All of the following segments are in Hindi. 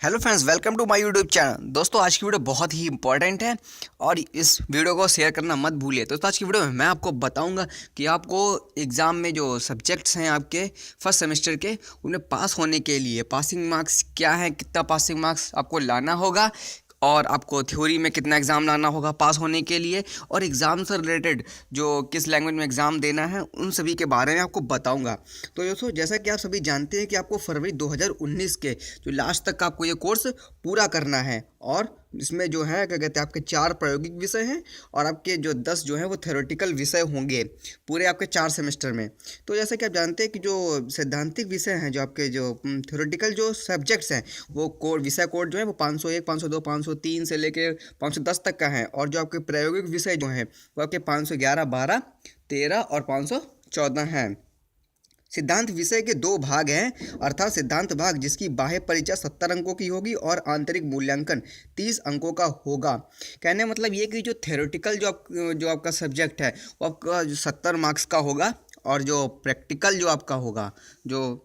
Hello friends, welcome to my YouTube channel. दोस्तों, आज की वीडियो बहुत ही इंपॉर्टेंट है और इस वीडियो को शेयर करना मत भूलिए। दोस्तों, आज की वीडियो में मैं आपको बताऊंगा कि आपको एग्ज़ाम में जो सब्जेक्ट्स हैं आपके फर्स्ट सेमेस्टर के, उन्हें पास होने के लिए पासिंग मार्क्स क्या है, कितना पासिंग मार्क्स आपको लाना होगा और आपको थ्योरी में कितना एग्ज़ाम लाना होगा पास होने के लिए, और एग्ज़ाम से रिलेटेड जो किस लैंग्वेज में एग्ज़ाम देना है उन सभी के बारे में आपको बताऊंगा। तो दोस्तों, जैसा कि आप सभी जानते हैं कि आपको फरवरी 2019 के जो लास्ट तक आपको ये कोर्स पूरा करना है, और इसमें जो है क्या कहते हैं, आपके 4 प्रायोगिक विषय हैं और आपके जो 10 जो हैं वो थ्योरेटिकल विषय होंगे पूरे आपके 4 सेमेस्टर में। तो जैसा कि आप जानते हैं कि जो सैद्धांतिक विषय हैं, जो आपके जो थ्योरेटिकल जो सब्जेक्ट्स हैं, वो विषय कोड जो है वो 501, 502, 503 से लेके 510 तक का है, और जो आपके प्रायोगिक विषय जो हैं वो आपके 511, 12, 13 और 514 हैं। सिद्धांत विषय के 2 भाग हैं, अर्थात सिद्धांत भाग जिसकी बाह्य परीक्षा 70 अंकों की होगी और आंतरिक मूल्यांकन 30 अंकों का होगा। कहने मतलब ये कि जो थ्योरेटिकल जो आपका सब्जेक्ट है वो आपका जो 70 मार्क्स का होगा, और जो प्रैक्टिकल जो आपका होगा, जो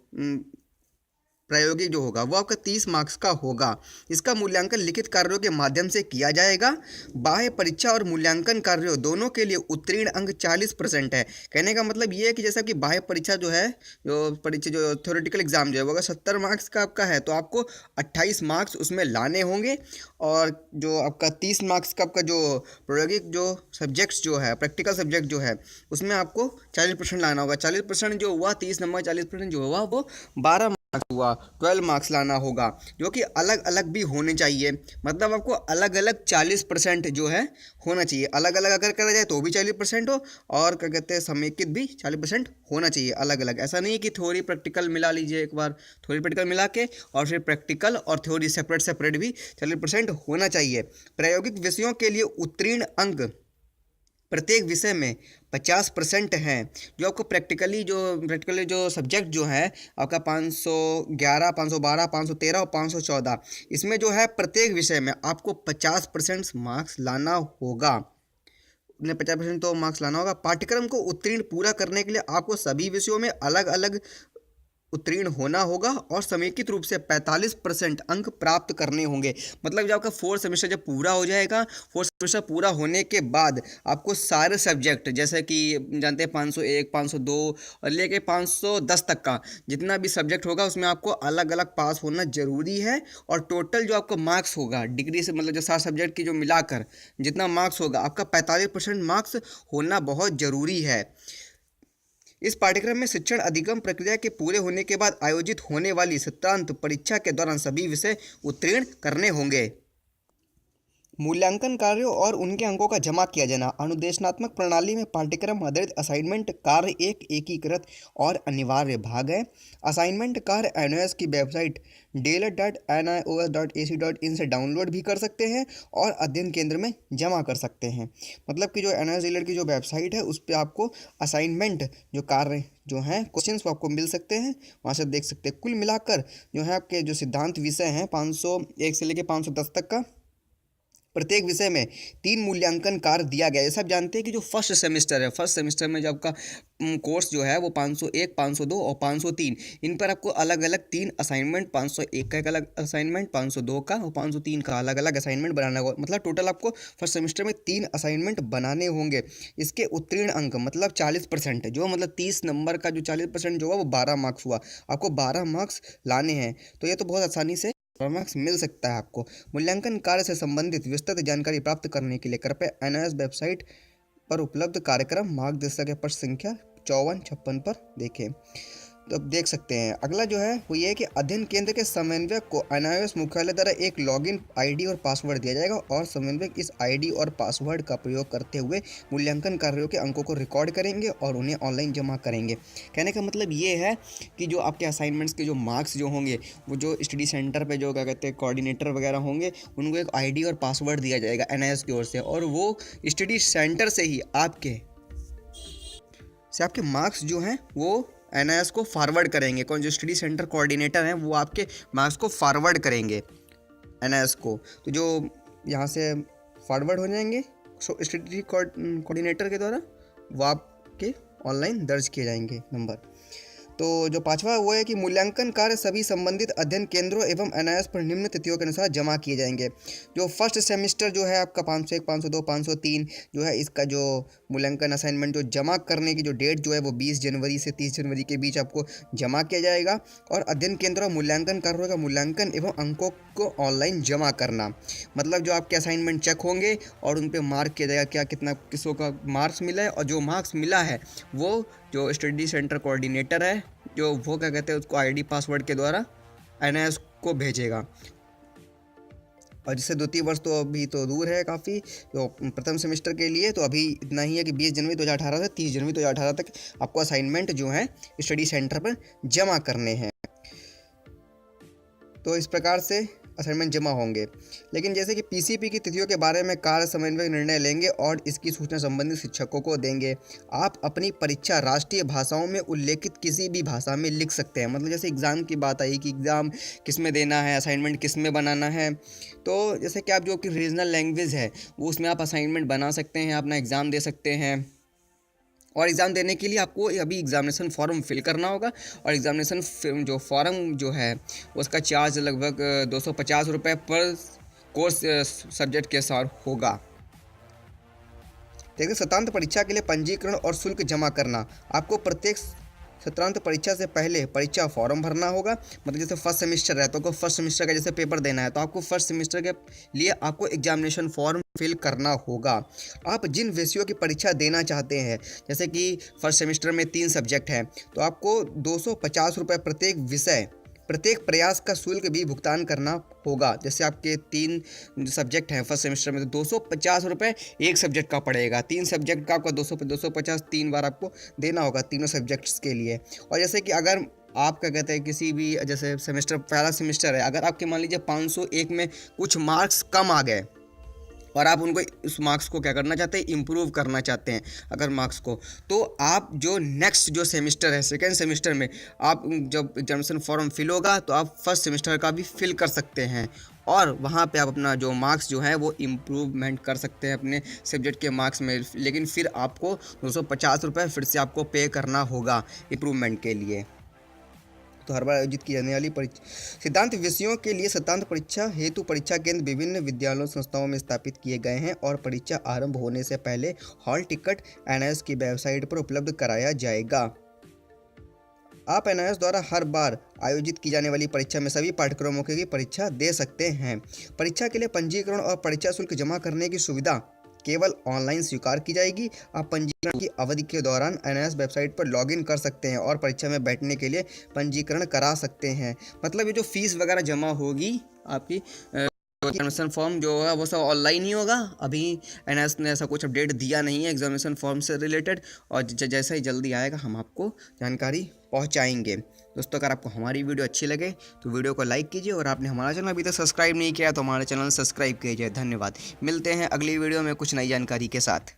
प्रायोगिक जो होगा वो आपका 30 मार्क्स का होगा। इसका मूल्यांकन लिखित कार्यों के माध्यम से किया जाएगा। बाह्य परीक्षा और मूल्यांकन कार्यों दोनों के लिए उत्तीर्ण अंक 40% है। कहने का मतलब ये है कि जैसा कि बाह्य परीक्षा जो है, जो परीक्षा जो थ्योरेटिकल एग्जाम जो है वो अगर 70 मार्क्स का आपका है तो आपको 28 मार्क्स उसमें लाने होंगे, और जो आपका 30 मार्क्स का आपका जो प्रायोगिक जो सब्जेक्ट्स जो है, प्रैक्टिकल सब्जेक्ट जो है, उसमें आपको 40% लाना होगा। 40% जो हुआ 30 नंबर, 40% जो हुआ वो 12 हुआ, 12 मार्क्स लाना होगा, जो कि अलग अलग भी होने चाहिए। मतलब आपको अलग अलग 40% जो है होना चाहिए। अलग अलग अगर करा जाए तो भी 40% हो, और क्या कहते हैं समेकित भी 40% होना चाहिए अलग अलग। ऐसा नहीं है कि थ्योरी प्रैक्टिकल मिला लीजिए एक बार, थ्योरी प्रैक्टिकल मिला के और फिर प्रैक्टिकल और थ्योरी सेपरेट सेपरेट भी 40% होना चाहिए। प्रायोगिक विषयों के लिए उत्तीर्ण अंक प्रत्येक विषय में 50% हैं। जो आपको प्रैक्टिकली जो सब्जेक्ट जो है आपका 511, 512, 513 और 514, इसमें जो है प्रत्येक विषय में आपको 50% मार्क्स लाना होगा। उन्हें 50% तो मार्क्स लाना होगा। पाठ्यक्रम को उत्तीर्ण पूरा करने के लिए आपको सभी विषयों में अलग अलग उत्तीर्ण होना होगा और समेकित रूप से 45% अंक प्राप्त करने होंगे। मतलब जब आपका 4th सेमेस्टर जब पूरा हो जाएगा, 4th सेमेस्टर पूरा होने के बाद आपको सारे सब्जेक्ट, जैसे कि जानते हैं 501, 502 और लेके 510 तक का जितना भी सब्जेक्ट होगा उसमें आपको अलग अलग पास होना जरूरी है। और टोटल जो आपको मार्क्स होगा डिग्री से, मतलब जो 7 सब्जेक्ट की जो मिलाकर जितना मार्क्स होगा आपका 45% मार्क्स होना बहुत ज़रूरी है। इस पाठ्यक्रम में शिक्षण अधिगम प्रक्रिया के पूरे होने के बाद आयोजित होने वाली सत्रांत परीक्षा के दौरान सभी विषय उत्तीर्ण करने होंगे। मूल्यांकन कार्यों और उनके अंकों का जमा किया जाना। अनुदेशनात्मक प्रणाली में पाठ्यक्रम आधारित असाइनमेंट कार्य एक एकीकृत और अनिवार्य भाग है। असाइनमेंट कार्य एनओएस की वेबसाइट d.el.ed.nios.ac.in से डाउनलोड भी कर सकते हैं और अध्ययन केंद्र में जमा कर सकते हैं। मतलब कि जो एनओएस की जो वेबसाइट है उस पर आपको असाइनमेंट जो कार्य जो हैं क्वेश्चंस वो आपको मिल सकते हैं, वहाँ से देख सकते हैं। कुल मिलाकर जो है आपके जो सिद्धांत विषय हैं 501 से लेकर 510 तक का, प्रत्येक विषय में 3 मूल्यांकन कार्य दिया गया है। सब जानते हैं कि जो फर्स्ट सेमेस्टर है, फर्स्ट सेमेस्टर में जो आपका कोर्स जो है वो 501, 502 और 503, इन पर आपको अलग अलग 3 असाइनमेंट, 501 का एक अलग असाइनमेंट, 502 का और 503 का अलग अलग असाइनमेंट बनाना होगा। मतलब टोटल आपको फर्स्ट सेमेस्टर में 3 असाइनमेंट बनाने होंगे। इसके उत्तीर्ण अंक मतलब 40%, जो मतलब 30 नंबर का जो 40% जो हुआ वो 12 मार्क्स हुआ। आपको 12 मार्क्स लाने हैं, तो ये तो बहुत आसानी से मार्क्स मिल सकता है आपको। मूल्यांकन कार्य से संबंधित विस्तृत जानकारी प्राप्त करने के लिए कृपया एनओएस वेबसाइट पर उपलब्ध कार्यक्रम मार्गदर्शक प्रश्न संख्या 5456 पर देखें। तो अब देख सकते हैं अगला जो है वो ये है कि अध्ययन केंद्र के समन्वयक को एनआईओएस मुख्यालय द्वारा एक लॉगिन आईडी और पासवर्ड दिया जाएगा, और समन्वयक इस आईडी और पासवर्ड का प्रयोग करते हुए मूल्यांकन कार्यों के अंकों को रिकॉर्ड करेंगे और उन्हें ऑनलाइन जमा करेंगे। कहने का मतलब ये है कि जो आपके असाइनमेंट्स के जो मार्क्स जो होंगे वो जो स्टडी सेंटर पर जो क्या कहते हैं कोऑर्डिनेटर वगैरह होंगे उनको एक आई और पासवर्ड दिया जाएगा एनआईओएस की ओर से, और वो स्टडी सेंटर से ही आपके मार्क्स जो हैं वो एनआईओएस को फॉरवर्ड करेंगे। कौन जो स्टडी सेंटर कोऑर्डिनेटर हैं वो आपके मार्क्स को फॉरवर्ड करेंगे एनआईओएस को। तो जो यहाँ से फॉरवर्ड हो जाएंगे स्टडी कोऑर्डिनेटर के द्वारा, वो आपके ऑनलाइन दर्ज किए जाएंगे नंबर। तो जो पाँचवा वो है कि मूल्यांकन कार्य सभी संबंधित अध्ययन केंद्रों एवं एनआईएस पर निम्न तिथियों के अनुसार जमा किए जाएंगे। जो फर्स्ट सेमेस्टर जो है आपका 501, 502, 503 जो है, इसका जो मूल्यांकन असाइनमेंट जो जमा करने की जो डेट जो है वो 20 जनवरी से 30 जनवरी के बीच आपको जमा किया जाएगा। और अध्ययन केंद्र और मूल्यांकन कार्यों का मूल्यांकन एवं अंकों को ऑनलाइन जमा करना, मतलब जो आपके असाइनमेंट चेक होंगे और उन पर मार्क किया जाएगा, क्या कितना किसों का मार्क्स मिला है, और जो मार्क्स मिला है वो जो स्टडी सेंटर कोऑर्डिनेटर है जो वो क्या कहते हैं उसको आईडी पासवर्ड के द्वारा एनआईएस को भेजेगा। और जिससे द्वितीय वर्ष तो अभी तो दूर है काफ़ी, तो प्रथम सेमेस्टर के लिए तो अभी इतना ही है कि 20 जनवरी 2018 से 30 जनवरी 2018 तक आपको असाइनमेंट जो है स्टडी सेंटर पर जमा करने हैं। तो इस प्रकार से असाइनमेंट जमा होंगे। लेकिन जैसे कि पीसीपी की तिथियों के बारे में कार्य समन्वय निर्णय लेंगे और इसकी सूचना संबंधित शिक्षकों को देंगे। आप अपनी परीक्षा राष्ट्रीय भाषाओं में उल्लेखित किसी भी भाषा में लिख सकते हैं। मतलब जैसे एग्ज़ाम की बात आई कि एग्ज़ाम किस में देना है, असाइनमेंट किस में बनाना है, तो जैसे कि आप जो कि रीजनल लैंग्वेज है वो उसमें आप असाइनमेंट बना सकते हैं, अपना एग्ज़ाम दे सकते हैं। और एग्ज़ाम देने के लिए आपको अभी एग्ज़ामिनेशन फॉर्म फिल करना होगा, और एग्ज़ामिनेशन जो फॉर्म जो है उसका चार्ज लगभग 250 रुपये पर कोर्स सब्जेक्ट के साथ होगा। देखिए, सत्रांत परीक्षा के लिए पंजीकरण और शुल्क जमा करना। आपको प्रत्येक सत्रांत परीक्षा से पहले परीक्षा फॉर्म भरना होगा। मतलब जैसे फर्स्ट सेमेस्टर है तो आपको फर्स्ट सेमेस्टर का जैसे पेपर देना है तो आपको फर्स्ट सेमेस्टर के लिए आपको एग्जामिनेशन फॉर्म फिल करना होगा। आप जिन विषयों की परीक्षा देना चाहते हैं, जैसे कि फर्स्ट सेमेस्टर में 3 सब्जेक्ट हैं, तो आपको 250 रुपये प्रत्येक विषय प्रत्येक प्रयास का शुल्क भी भुगतान करना होगा। जैसे आपके 3 सब्जेक्ट हैं फर्स्ट सेमेस्टर में तो 250 रुपये एक सब्जेक्ट का पड़ेगा। 3 सब्जेक्ट का आपका 250 3 बार आपको देना होगा तीनों सब्जेक्ट्स के लिए। और जैसे कि अगर आप क्या कहते हैं किसी भी जैसे सेमेस्टर पहला सेमेस्टर है, अगर आपके मान लीजिए 501 में कुछ मार्क्स कम आ गए और आप उनको उस मार्क्स को क्या करना चाहते हैं, इम्प्रूव करना चाहते हैं अगर मार्क्स को, तो आप जो नेक्स्ट जो सेमेस्टर है सेकेंड सेमेस्टर में आप जब एग्जामिनेशन फॉर्म फिल होगा तो आप फर्स्ट सेमेस्टर का भी फिल कर सकते हैं और वहाँ पे आप अपना जो मार्क्स जो है वो इम्प्रूवमेंट कर सकते हैं अपने सब्जेक्ट के मार्क्स में। लेकिन फिर आपको 250 रुपये फिर से आपको पे करना होगा इम्प्रूवमेंट के लिए। तो हर बार आयोजित की जाने वाली सिद्धांत विषयों के लिए सत्रांत परीक्षा हेतु परीक्षा केंद्र विभिन्न विद्यालयों संस्थाओं में स्थापित किए गए हैं और परीक्षा आरंभ होने से पहले हॉल टिकट एनआईएस की वेबसाइट पर उपलब्ध कराया जाएगा। आप एनआईएस द्वारा हर बार आयोजित की जाने वाली परीक्षा में सभी पाठ्यक्रमों की परीक्षा दे सकते हैं। परीक्षा के लिए पंजीकरण और परीक्षा शुल्क जमा करने की सुविधा केवल ऑनलाइन स्वीकार की जाएगी। आप पंजीकरण की अवधि के दौरान एनआईएस वेबसाइट पर लॉगिन कर सकते हैं और परीक्षा में बैठने के लिए पंजीकरण करा सकते हैं। मतलब ये जो फीस वगैरह जमा होगी आपकी एग्जामिनेशन फॉर्म जो है वो सब ऑनलाइन ही होगा। अभी एनआईएस ने ऐसा कुछ अपडेट दिया नहीं है एग्जामिनेशन फॉर्म से रिलेटेड, और जैसा ही जल्दी आएगा हम आपको जानकारी पहुंचाएंगे। दोस्तों, अगर आपको हमारी वीडियो अच्छी लगे तो वीडियो को लाइक कीजिए, और आपने हमारा चैनल अभी तक सब्सक्राइब नहीं किया तो हमारे चैनल सब्सक्राइब कीजिए। धन्यवाद। मिलते हैं अगली वीडियो में कुछ नई जानकारी के साथ।